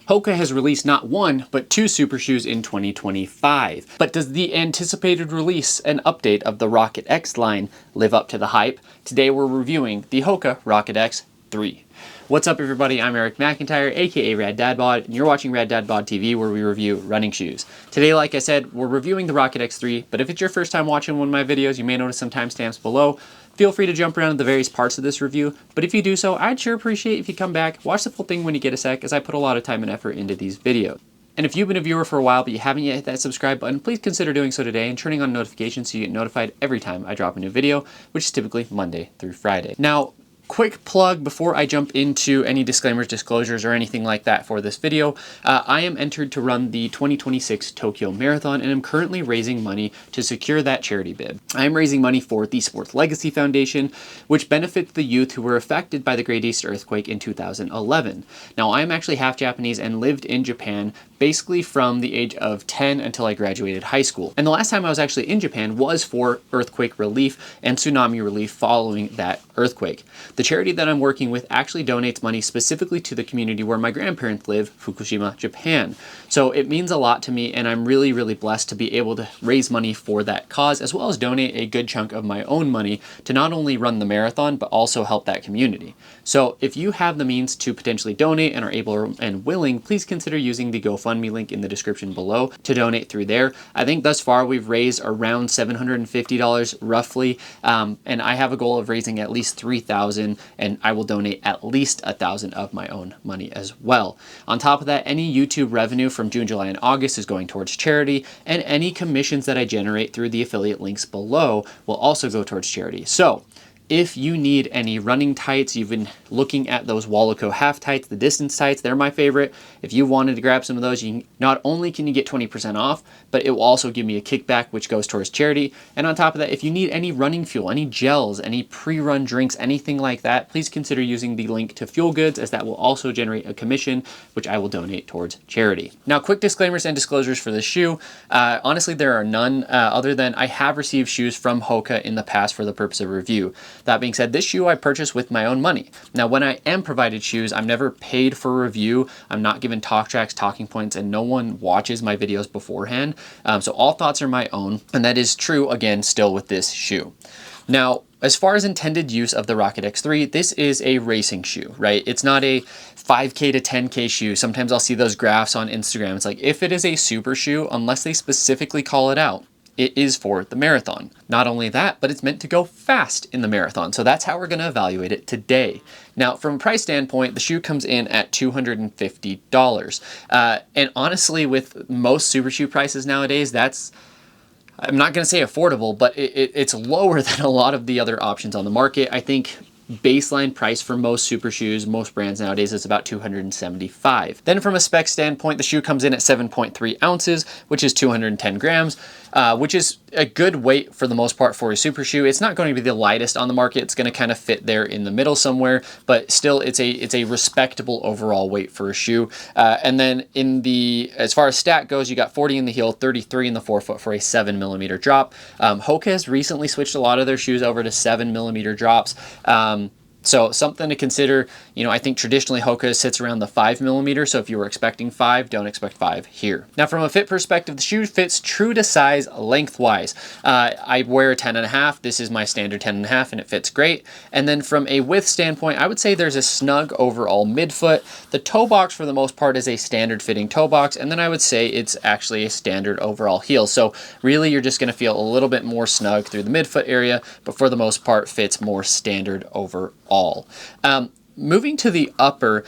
Hoka has released not one, but two super shoes in 2025. But does the anticipated release and update of the Rocket X line live up to the hype? Today we're reviewing the Hoka Rocket X3. What's up everybody, I'm Eric McIntyre, aka Rad Dad Bod, and you're watching Rad Dad Bod TV where we review running shoes. Today, like I said, we're reviewing the Rocket X3, but if it's your first time watching one of my videos, you may notice some timestamps below. Feel free to jump around to the various parts of this review, but if you do so, I'd sure appreciate if you come back, watch the full thing when you get a sec, as I put a lot of time and effort into these videos. And if you've been a viewer for a while but you haven't yet hit that subscribe button, please consider doing so today and turning on notifications so you get notified every time I drop a new video, which is typically Monday through Friday. Now, quick plug before I jump into any disclaimers, disclosures, or anything like that for this video. I am entered to run the 2026 Tokyo Marathon and I'm currently raising money to secure that charity bid. I am raising money for the Sports Legacy Foundation, which benefits the youth who were affected by the Great East Earthquake in 2011. Now, I am actually half Japanese and lived in Japan basically from the age of 10 until I graduated high school. And the last time I was actually in Japan was for earthquake relief and tsunami relief following that earthquake. The charity that I'm working with actually donates money specifically to the community where my grandparents live, Fukushima, Japan. So it means a lot to me and I'm really, really blessed to be able to raise money for that cause, as well as donate a good chunk of my own money to not only run the marathon, but also help that community. So if you have the means to potentially donate and are able and willing, please consider using the GoFundMe link in the description below to donate through there. I think thus far we've raised around $750 roughly, and I have a goal of raising at least $3,000, and I will donate at least $1,000 of my own money as well. On top of that, any YouTube revenue from June, July, and August is going towards charity, and any commissions that I generate through the affiliate links below will also go towards charity. So if you need any running tights, you've been looking at those Wallaco half tights, the distance tights, they're my favorite. If you wanted to grab some of those, not only can you get 20% off, but it will also give me a kickback, which goes towards charity. And on top of that, if you need any running fuel, any gels, any pre-run drinks, anything like that, please consider using the link to Fuel Goods, as that will also generate a commission, which I will donate towards charity. Now, quick disclaimers and disclosures for this shoe. Honestly, there are none other than I have received shoes from Hoka in the past for the purpose of review. That being said, this shoe I purchased with my own money. Now, when I am provided shoes, I'm never paid for review. I'm not given talk tracks, talking points, and no one watches my videos beforehand. So all thoughts are my own, and that is true, again, still with this shoe. Now, as far as intended use of the Rocket X3, this is a racing shoe, right? It's not a 5K to 10K shoe. Sometimes I'll see those graphs on Instagram. It's like, if it is a super shoe, unless they specifically call it out, it is for the marathon. Not only that, but it's meant to go fast in the marathon. So that's how we're gonna evaluate it today. Now, from a price standpoint, the shoe comes in at $250. And honestly, with most super shoe prices nowadays, that's, I'm not gonna say affordable, but it's lower than a lot of the other options on the market. I think baseline price for most super shoes, most brands nowadays, is about $275. Then from a spec standpoint, the shoe comes in at 7.3 ounces, which is 210 grams, which is a good weight for the most part for a super shoe. It's not going to be the lightest on the market. It's going to kind of fit there in the middle somewhere, but still it's a respectable overall weight for a shoe. And then as far as stat goes, you got 40 in the heel, 33 in the forefoot for a 7mm drop. Hoka has recently switched a lot of their shoes over to 7mm drops. So something to consider. You know, I think traditionally Hoka sits around the 5mm, so if you were expecting 5, don't expect 5 here. Now, from a fit perspective, the shoe fits true to size lengthwise. I wear a 10.5. This is my standard 10.5 and it fits great. And then from a width standpoint, I would say there's a snug overall midfoot. The toe box for the most part is a standard fitting toe box, and then I would say it's actually a standard overall heel. So really you're just gonna feel a little bit more snug through the midfoot area, but for the most part fits more standard overall. Moving to the upper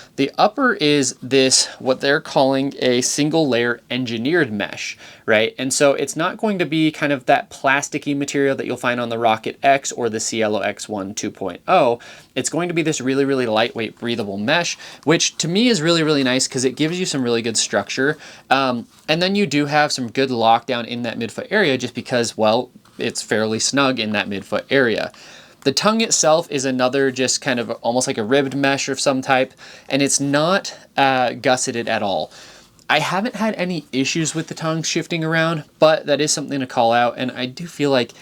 is this, what they're calling a single layer engineered mesh, right? And so it's not going to be kind of that plasticky material that you'll find on the Rocket X or the Cielo X1 2.0. It's going to be this really, really lightweight, breathable mesh, which to me is really, really nice because it gives you some really good structure. And then you do have some good lockdown in that midfoot area just because, well, it's fairly snug in that midfoot area. The tongue itself is another just kind of almost like a ribbed mesh of some type, and it's not gusseted at all. I haven't had any issues with the tongue shifting around, but that is something to call out, and I do feel like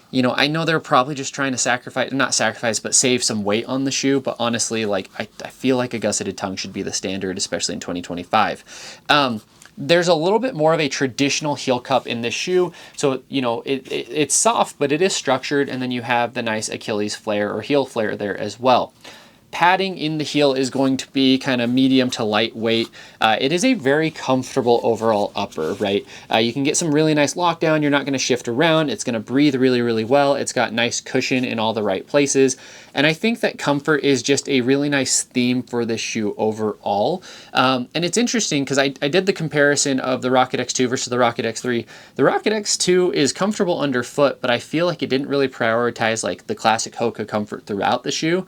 You know, I know they're probably just trying to not sacrifice, but save some weight on the shoe. But honestly, like I feel like a gusseted tongue should be the standard, especially in 2025. There's a little bit more of a traditional heel cup in this shoe. So, you know, it's soft, but it is structured. And then you have the nice Achilles flare or heel flare there as well. Padding in the heel is going to be kind of medium to lightweight. It is a very comfortable overall upper, right? You can get some really nice lockdown. You're not going to shift around. It's going to breathe really, really well. It's got nice cushion in all the right places. And I think that comfort is just a really nice theme for this shoe overall. And it's interesting because I did the comparison of the Rocket X2 versus the Rocket X3. The Rocket X2 is comfortable underfoot, but I feel like it didn't really prioritize like the classic Hoka comfort throughout the shoe.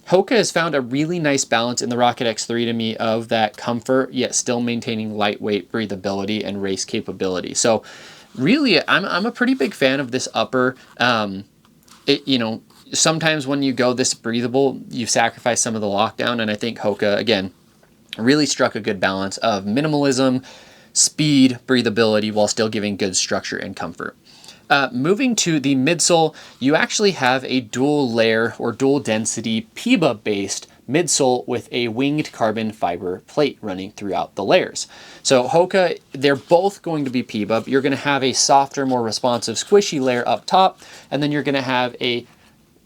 Hoka has found a really nice balance in the Rocket X3 to me of that comfort, yet still maintaining lightweight breathability and race capability. So really, I'm a pretty big fan of this upper. You know, sometimes when you go this breathable, you sacrifice some of the lockdown, and I think Hoka, again, really struck a good balance of minimalism, speed, breathability, while still giving good structure and comfort. Moving to the midsole, you actually have a dual layer or dual density PIBA based midsole with a winged carbon fiber plate running throughout the layers. So Hoka, they're both going to be PIBA, but you're going to have a softer, more responsive, squishy layer up top, and then you're going to have a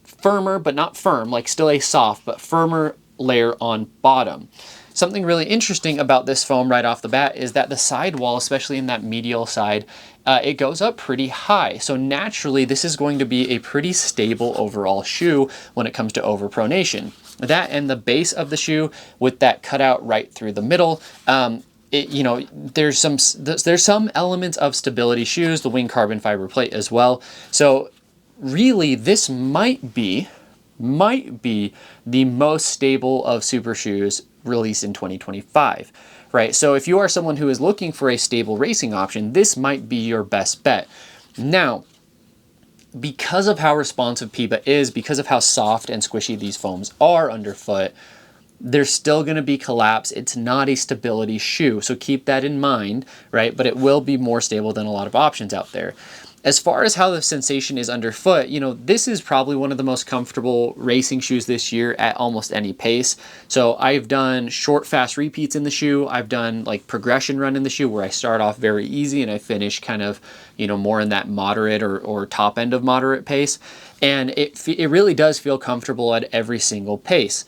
firmer, but not firm, like still a soft, but firmer layer on bottom. Something really interesting about this foam right off the bat is that the sidewall, especially in that medial side, it goes up pretty high. So naturally, this is going to be a pretty stable overall shoe when it comes to overpronation. That and the base of the shoe with that cutout right through the middle, you know, there's some elements of stability shoes, the wing carbon fiber plate as well. So really, this might be the most stable of super shoes released in 2025, right? So if you are someone who is looking for a stable racing option, this might be your best bet. Now, because of how responsive PIBA is, because of how soft and squishy these foams are underfoot, there's still going to be collapse. It's not a stability shoe, so keep that in mind, right? But it will be more stable than a lot of options out there. As far as how the sensation is underfoot, you know, this is probably one of the most comfortable racing shoes this year at almost any pace. So I've done short, fast repeats in the shoe. I've done like progression run in the shoe where I start off very easy and I finish kind of, you know, more in that moderate or top end of moderate pace. And it really does feel comfortable at every single pace.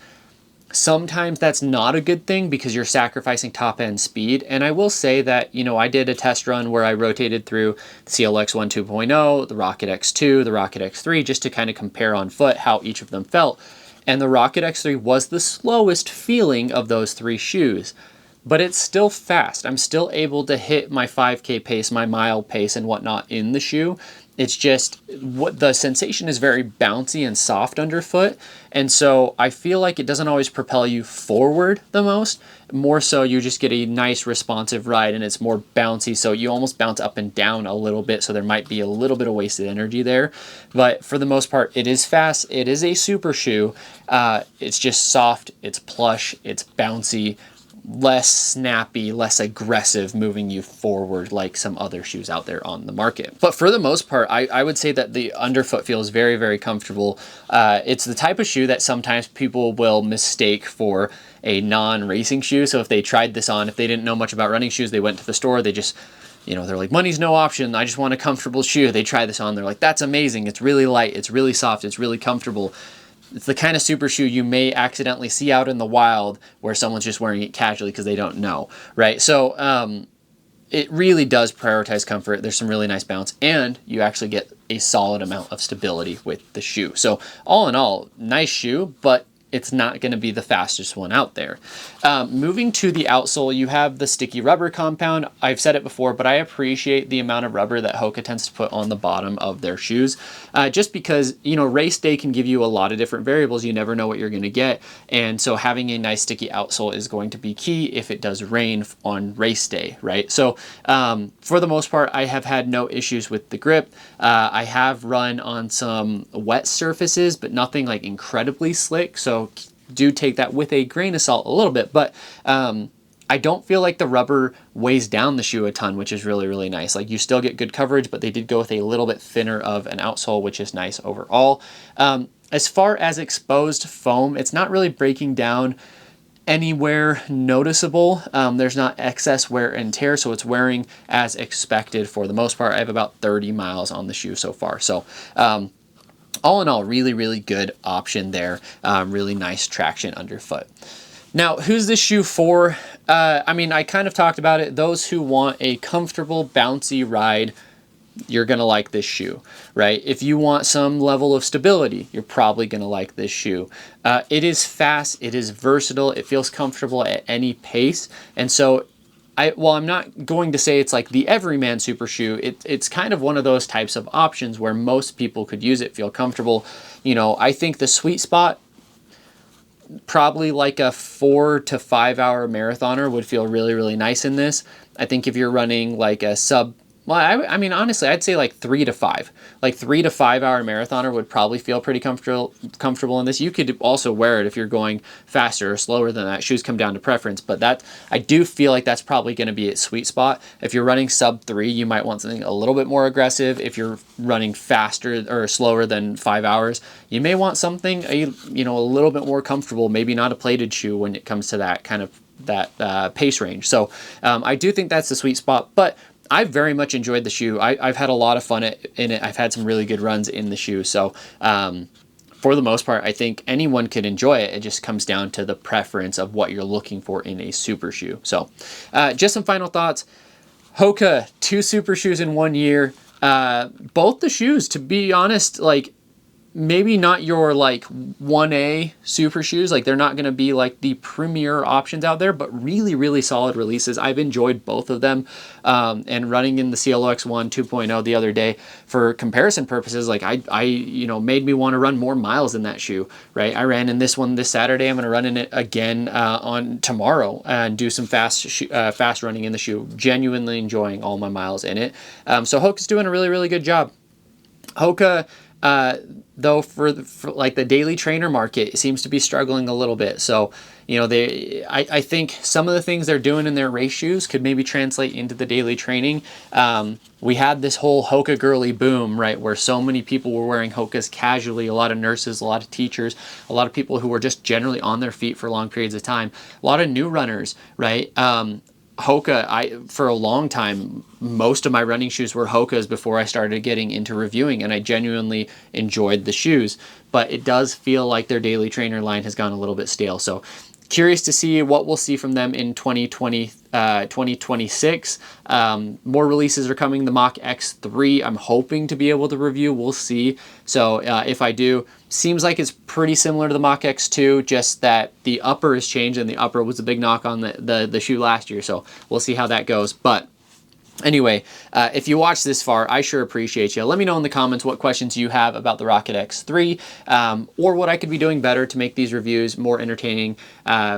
Sometimes that's not a good thing because you're sacrificing top end speed. And I will say that, you know, I did a test run where I rotated through the Cielo X1 2.0, the Rocket X2, the Rocket X3, just to kind of compare on foot how each of them felt. And the Rocket X3 was the slowest feeling of those three shoes, but it's still fast. I'm still able to hit my 5K pace, my mile pace and whatnot in the shoe. It's just what the sensation is very bouncy and soft underfoot. And so I feel like it doesn't always propel you forward the most. More so you just get a nice responsive ride and it's more bouncy. So you almost bounce up and down a little bit. So there might be a little bit of wasted energy there. But for the most part, it is fast. It is a super shoe. It's just soft. It's plush. It's bouncy. Less snappy, less aggressive, moving you forward like some other shoes out there on the market. But for the most part, I would say that the underfoot feels very, very comfortable. It's the type of shoe that sometimes people will mistake for a non-racing shoe. So if they tried this on, if they didn't know much about running shoes, they went to the store, they just, you know, they're like, money's no option. I just want a comfortable shoe. They try this on. They're like, that's amazing. It's really light. It's really soft. It's really comfortable. It's the kind of super shoe you may accidentally see out in the wild where someone's just wearing it casually because they don't know, right? So it really does prioritize comfort. There's some really nice bounce, and you actually get a solid amount of stability with the shoe. So all in all, nice shoe, but it's not going to be the fastest one out there. Moving to the outsole, you have the sticky rubber compound. I've said it before, but I appreciate the amount of rubber that Hoka tends to put on the bottom of their shoes, just because, you know, race day can give you a lot of different variables. You never know what you're going to get. And so having a nice sticky outsole is going to be key if it does rain on race day, right? So for the most part, I have had no issues with the grip. I have run on some wet surfaces, but nothing like incredibly slick. So do take that with a grain of salt a little bit, but I don't feel like the rubber weighs down the shoe a ton, which is really, really nice. Like, you still get good coverage, but they did go with a little bit thinner of an outsole, which is nice overall. As far as exposed foam, it's not really breaking down anywhere noticeable. There's not excess wear and tear, so it's wearing as expected for the most part. I have about 30 miles on the shoe so far. So all in all, really, really good option there. Really nice traction underfoot. Now, who's this shoe for? I mean, I kind of talked about it. Those who want a comfortable, bouncy ride, you're going to like this shoe, right? If you want some level of stability, you're probably going to like this shoe. It is fast. It is versatile. It feels comfortable at any pace. And so, while I'm not going to say it's like the everyman super shoe, it's kind of one of those types of options where most people could use it, feel comfortable. You know, I think the sweet spot, probably like a 4 to 5 hour marathoner would feel really, really nice in this. I think if you're running like a well, I mean, honestly, I'd say like 3 to 5. Like 3 to 5 hour marathoner would probably feel pretty comfortable in this. You could also wear it if you're going faster or slower than that. Shoes come down to preference, but that, I do feel like that's probably going to be its sweet spot. If you're running sub 3, you might want something a little bit more aggressive. If you're running faster or slower than 5 hours, you may want something, you know, a little bit more comfortable, maybe not a plated shoe when it comes to that kind of pace range. So I do think that's the sweet spot, but I've very much enjoyed the shoe. I've had a lot of fun in it. I've had some really good runs in the shoe. So for the most part, I think anyone could enjoy it. It just comes down to the preference of what you're looking for in a super shoe. So just some final thoughts. Hoka, 2 super shoes in 1 year. Both the shoes, to be honest, like, maybe not your like 1A super shoes, like they're not going to be like the premier options out there, but really, really solid releases. I've enjoyed both of them, and running in the Cielo X1 2.0 the other day for comparison purposes, like I you know, made me want to run more miles in that shoe, right? I ran in this one this Saturday. I'm going to run in it again on tomorrow and do some fast running in the shoe. Genuinely enjoying all my miles in it. So Hoka's doing a really, really good job. Hoka, though, for like the daily trainer market, it seems to be struggling a little bit. So, you know, I think some of the things they're doing in their race shoes could maybe translate into the daily training. We had this whole Hoka girly boom, right, where so many people were wearing Hokas casually, a lot of nurses, a lot of teachers, a lot of people who were just generally on their feet for long periods of time, a lot of new runners, right? Hoka, for a long time, most of my running shoes were Hokas before I started getting into reviewing, and I genuinely enjoyed the shoes. But it does feel like their daily trainer line has gone a little bit stale. So curious to see what we'll see from them in 2026. More releases are coming. The Mach X3, I'm hoping to be able to review. We'll see. So if I do, seems like it's pretty similar to the Mach X2, just that the upper has changed, and the upper was a big knock on the shoe last year. So we'll see how that goes. But anyway, if you watched this far, I sure appreciate you. Let me know in the comments what questions you have about the Rocket X3, or what I could be doing better to make these reviews more entertaining,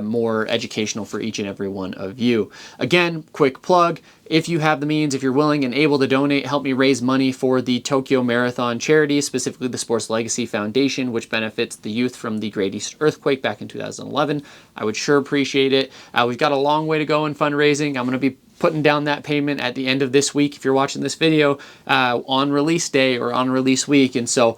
more educational for each and every one of you. Again, quick plug. If you have the means, if you're willing and able to donate, help me raise money for the Tokyo Marathon charity, specifically the Sports Legacy Foundation, which benefits the youth from the Great East Earthquake back in 2011. I would sure appreciate it. We've got a long way to go in fundraising. I'm going to be putting down that payment at the end of this week if you're watching this video on release day or on release week, and so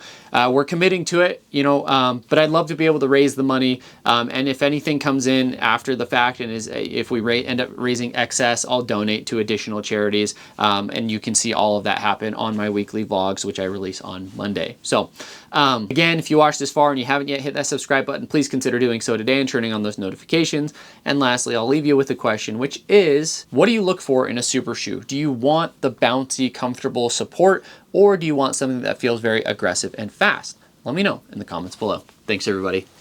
we're committing to it, you know, but I'd love to be able to raise the money, and if anything comes in after the fact and if we end up raising excess, I'll donate to additional charities, and you can see all of that happen on my weekly vlogs, which I release on Monday. So again, if you watched this far and you haven't yet hit that subscribe button, please consider doing so today and turning on those notifications. And lastly, I'll leave you with a question, which is, what do you look for in a super shoe? Do you want the bouncy, comfortable support, or do you want something that feels very aggressive and fast? Let me know in the comments below. Thanks, everybody.